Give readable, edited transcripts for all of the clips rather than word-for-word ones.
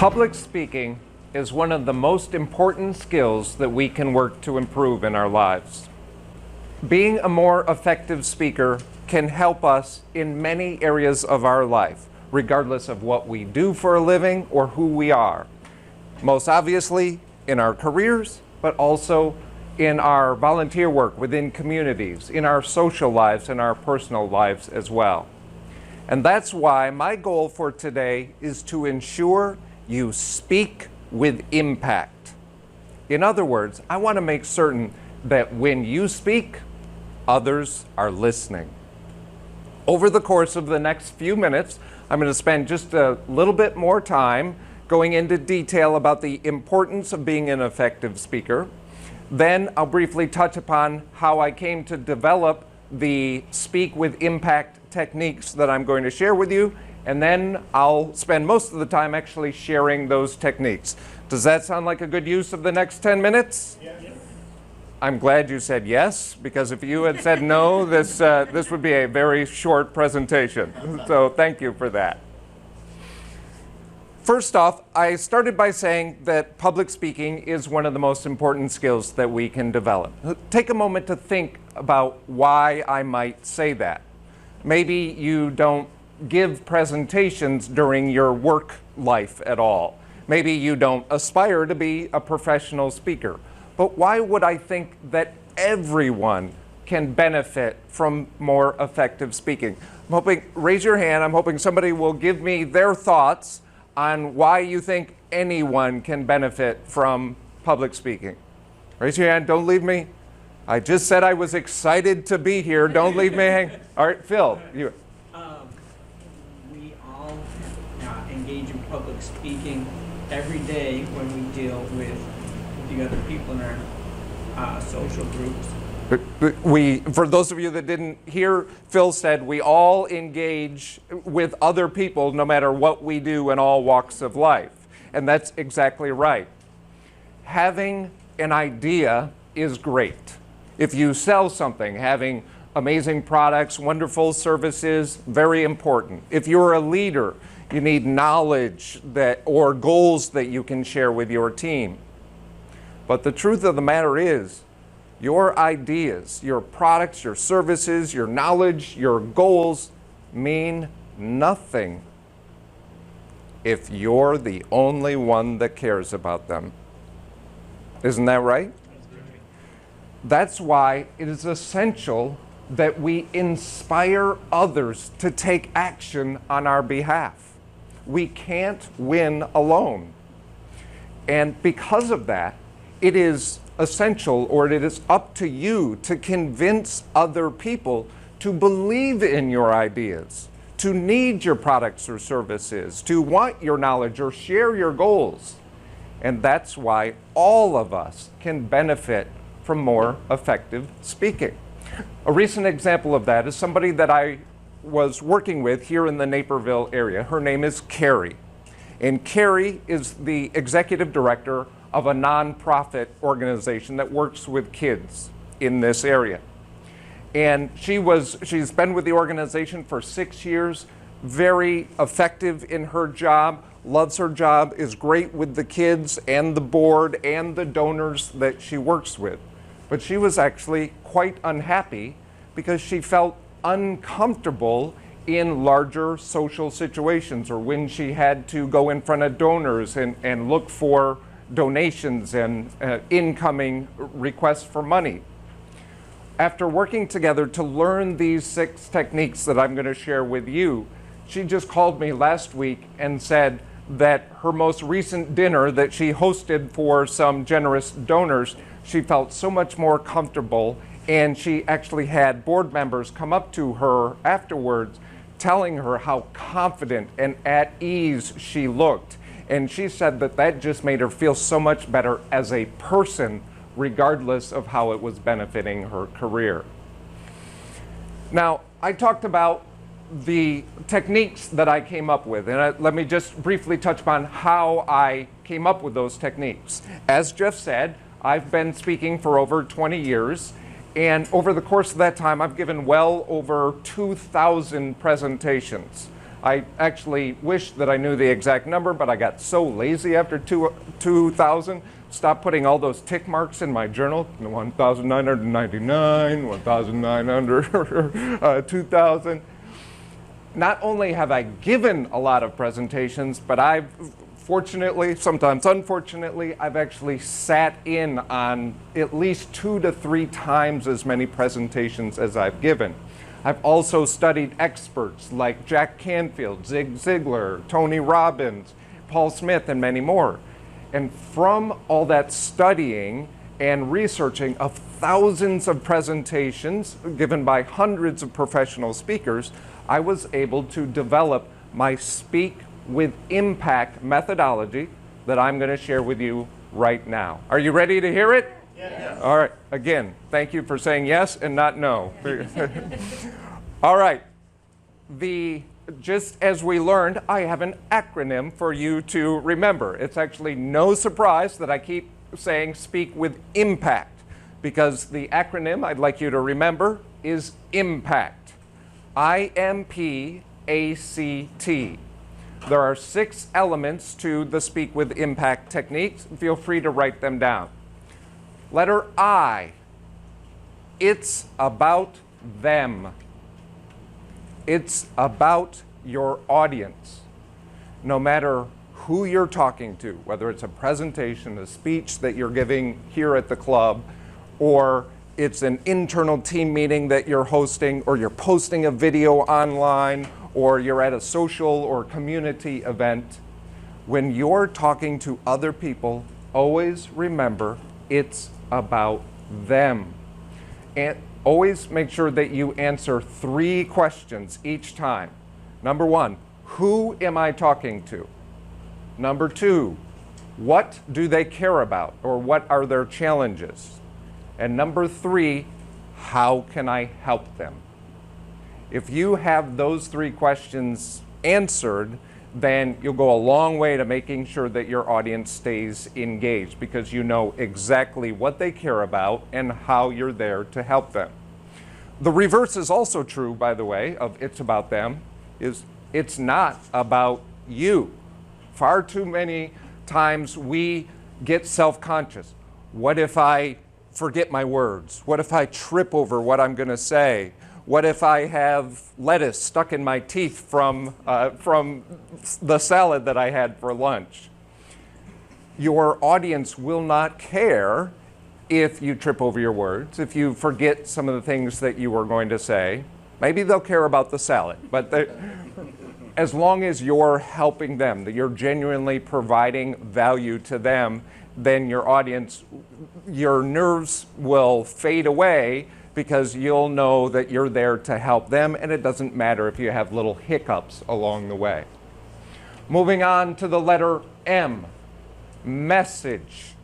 Public speaking is one of the most important skills that we can work to improve in our lives. Being a more effective speaker can help us in many areas of our life, regardless of what we do for a living or who we are. Most obviously in our careers, but also in our volunteer work within communities, in our social lives, and our personal lives as well. And that's why my goal for today is to ensure you speak with impact. In other words, I want to make certain that when you speak, others are listening. Over the course of the next few minutes, I'm going to spend just a little bit more time going into detail about the importance of being an effective speaker. Then I'll briefly touch upon how I came to develop the Speak with Impact techniques that I'm going to share with you, and then I'll spend most of the time actually sharing those techniques. Does that sound like a good use of the next 10 minutes? Yes. I'm glad you said yes, because if you had said no, this would be a very short presentation. So thank you for that. First off, I started by saying that public speaking is one of the most important skills that we can develop. Take a moment to think about why I might say that. Maybe you don't give presentations during your work life at all. Maybe you don't aspire to be a professional speaker. But why would I think that everyone can benefit from more effective speaking? I'm hoping, raise your hand, I'm hoping somebody will give me their thoughts on why you think anyone can benefit from public speaking. Raise your hand, don't leave me. I just said I was excited to be here, don't leave me hanging. All right, Phil, you. We all engage in public speaking every day when we deal with the other people in our social groups. For those of you that didn't hear, Phil said we all engage with other people no matter what we do in all walks of life. And that's exactly right. Having an idea is great. If you sell something, having amazing products, wonderful services, very important. If you're a leader, you need knowledge or goals that you can share with your team. But the truth of the matter is, your ideas, your products, your services, your knowledge, your goals mean nothing if you're the only one that cares about them. Isn't that right? That's why it is essential that we inspire others to take action on our behalf. We can't win alone. And because of that, it is essential, or it is up to you to convince other people to believe in your ideas, to need your products or services, to want your knowledge or share your goals. And that's why all of us can benefit from more effective speaking. A recent example of that is somebody that I was working with here in the Naperville area. Her name is Carrie. And Carrie is the executive director of a nonprofit organization that works with kids in this area. And she's been with the organization for 6 years, very effective in her job, loves her job, is great with the kids and the board and the donors that she works with. But she was actually quite unhappy because she felt uncomfortable in larger social situations, or when she had to go in front of donors and look for donations and incoming requests for money. After working together to learn these 6 techniques that I'm going to share with you, she just called me last week and said that her most recent dinner that she hosted for some generous donors, she felt so much more comfortable, and she actually had board members come up to her afterwards telling her how confident and at ease she looked. And she said that that just made her feel so much better as a person, regardless of how it was benefiting her career. Now, I talked about the techniques that I came up with, and let me just briefly touch upon how I came up with those techniques. As Jeff said, I've been speaking for over 20 years, and over the course of that time, I've given well over 2,000 presentations. I actually wish that I knew the exact number, but I got so lazy after 2000. Stopped putting all those tick marks in my journal. 1,999, 1,900, 2,000. Not only have I given a lot of presentations, but I've fortunately, sometimes unfortunately, I've actually sat in on at least 2 to 3 times as many presentations as I've given. I've also studied experts like Jack Canfield, Zig Ziglar, Tony Robbins, Paul Smith, and many more. And from all that studying and researching of thousands of presentations given by hundreds of professional speakers, I was able to develop my Speak with Impact methodology that I'm going to share with you right now. Are you ready to hear it? Yes. All right. Again, thank you for saying yes and not no. All right. Just as we learned, I have an acronym for you to remember. It's actually no surprise that I keep saying Speak with Impact, because the acronym I'd like you to remember is IMPACT. IMPACT. There are 6 elements to the Speak with Impact techniques. Feel free to write them down. Letter I. It's about them. It's about your audience. No matter who you're talking to, whether it's a presentation, a speech that you're giving here at the club, or it's an internal team meeting that you're hosting, or you're posting a video online, or you're at a social or community event, when you're talking to other people, always remember it's about them. And always make sure that you answer 3 questions each time. Number 1, who am I talking to? Number 2, what do they care about, or what are their challenges? And number 3, how can I help them? If you have those 3 questions answered, then you'll go a long way to making sure that your audience stays engaged, because you know exactly what they care about and how you're there to help them. The reverse is also true, by the way, of it's about them, is it's not about you. Far too many times we get self-conscious. What if I forget my words? What if I trip over what I'm going to say? What if I have lettuce stuck in my teeth from the salad that I had for lunch? Your audience will not care if you trip over your words, if you forget some of the things that you were going to say. Maybe they'll care about the salad, but as long as you're helping them, that you're genuinely providing value to them, then your audience, your nerves will fade away, because you'll know that you're there to help them, and it doesn't matter if you have little hiccups along the way. Moving on to the letter M, message.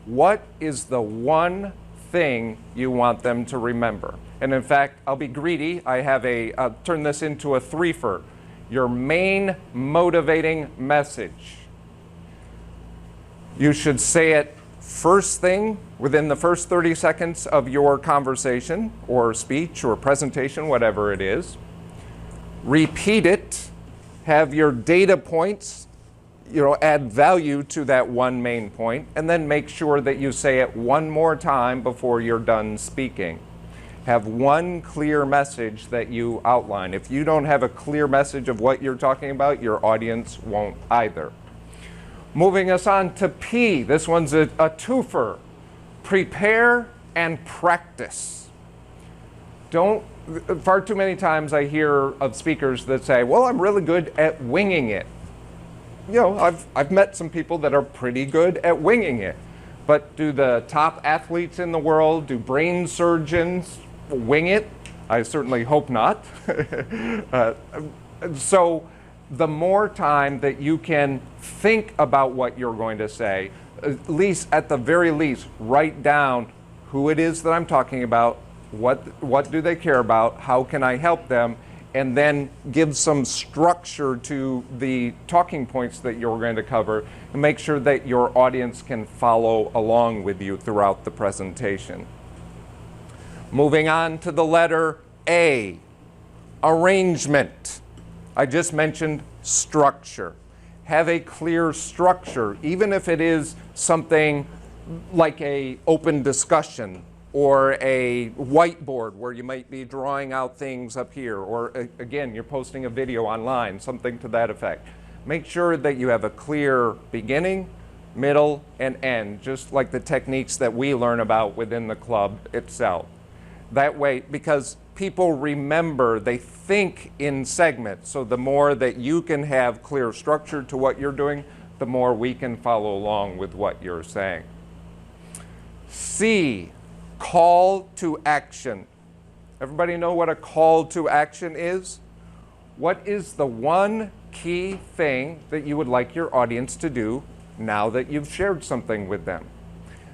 What is the one thing you want them to remember? And in fact, I'll be greedy. I'll turn this into a 3-fer. Your main motivating message. You should say it first thing within the first 30 seconds of your conversation or speech or presentation, whatever it is. Repeat it. Have your data points, add value to that one main point, and then make sure that you say it one more time before you're done speaking. Have one clear message that you outline. If you don't have a clear message of what you're talking about, your audience won't either. Moving us on to P. This one's a 2-fer. Prepare and practice. Far too many times I hear of speakers that say, well, I'm really good at winging it. I've met some people that are pretty good at winging it. But do the top athletes in the world, do brain surgeons wing it? I certainly hope not. So the more time that you can think about what you're going to say, at the very least, write down who it is that I'm talking about, what do they care about, how can I help them, and then give some structure to the talking points that you're going to cover, and make sure that your audience can follow along with you throughout the presentation. Moving on to the letter A, arrangement. I just mentioned structure. Have a clear structure, even if it is something like a open discussion or a whiteboard where you might be drawing out things up here, or again, you're posting a video online, something to that effect. Make sure that you have a clear beginning, middle, and end, just like the techniques that we learn about within the club itself. That way, because people remember, they think in segments, so the more that you can have clear structure to what you're doing, the more we can follow along with what you're saying. C, call to action. Everybody know what a call to action is? What is the one key thing that you would like your audience to do now that you've shared something with them?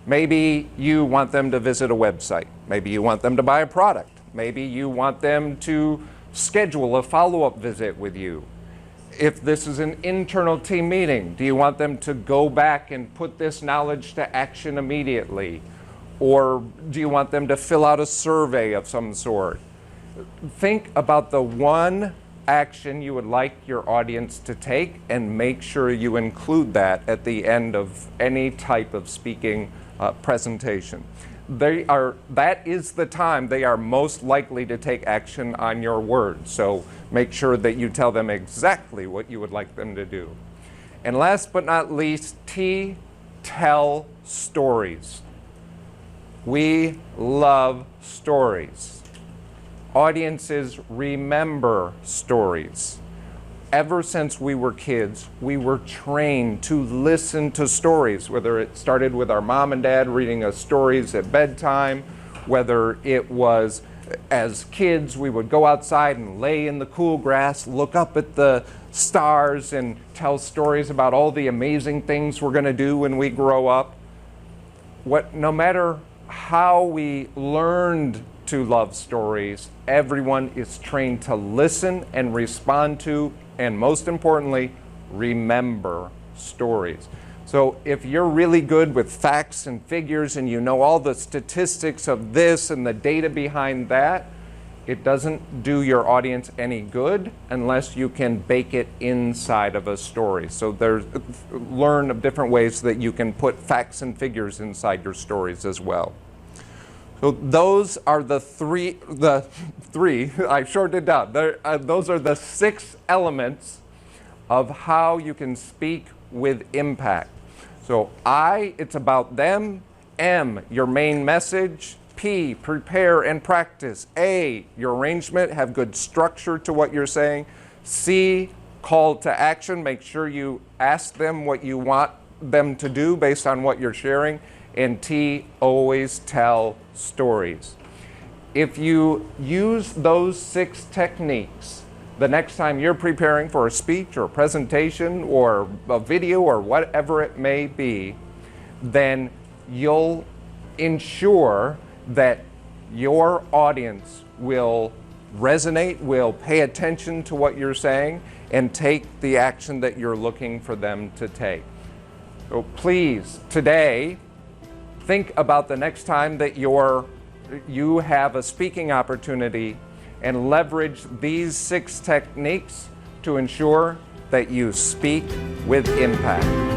Maybe you want them to visit a website. Maybe you want them to buy a product. Maybe you want them to schedule a follow-up visit with you. If this is an internal team meeting, do you want them to go back and put this knowledge to action immediately? Or do you want them to fill out a survey of some sort? Think about the one action you would like your audience to take and make sure you include that at the end of any type of speaking presentation. That is the time they are most likely to take action on your words. So make sure that you tell them exactly what you would like them to do. And last but not least, T, tell stories. We love stories. Audiences remember stories. Ever since we were kids, we were trained to listen to stories, whether it started with our mom and dad reading us stories at bedtime, whether it was as kids, we would go outside and lay in the cool grass, look up at the stars and tell stories about all the amazing things we're going to do when we grow up. No matter how we learned to love stories, everyone is trained to listen and respond to, and most importantly, remember stories. So if you're really good with facts and figures and you know all the statistics of this and the data behind that, it doesn't do your audience any good unless you can bake it inside of a story. So learn of different ways that you can put facts and figures inside your stories as well. So those are the three, I shortened it down. Those are the 6 elements of how you can speak with impact. So I, it's about them. M, your main message. P, prepare and practice. A, your arrangement, have good structure to what you're saying. C, call to action. Make sure you ask them what you want them to do based on what you're sharing. And T, always tell stories. If you use those 6 techniques, the next time you're preparing for a speech or a presentation or a video or whatever it may be, then you'll ensure that your audience will resonate, will pay attention to what you're saying, and take the action that you're looking for them to take. So please, today, think about the next time that you have a speaking opportunity and leverage these 6 techniques to ensure that you speak with impact.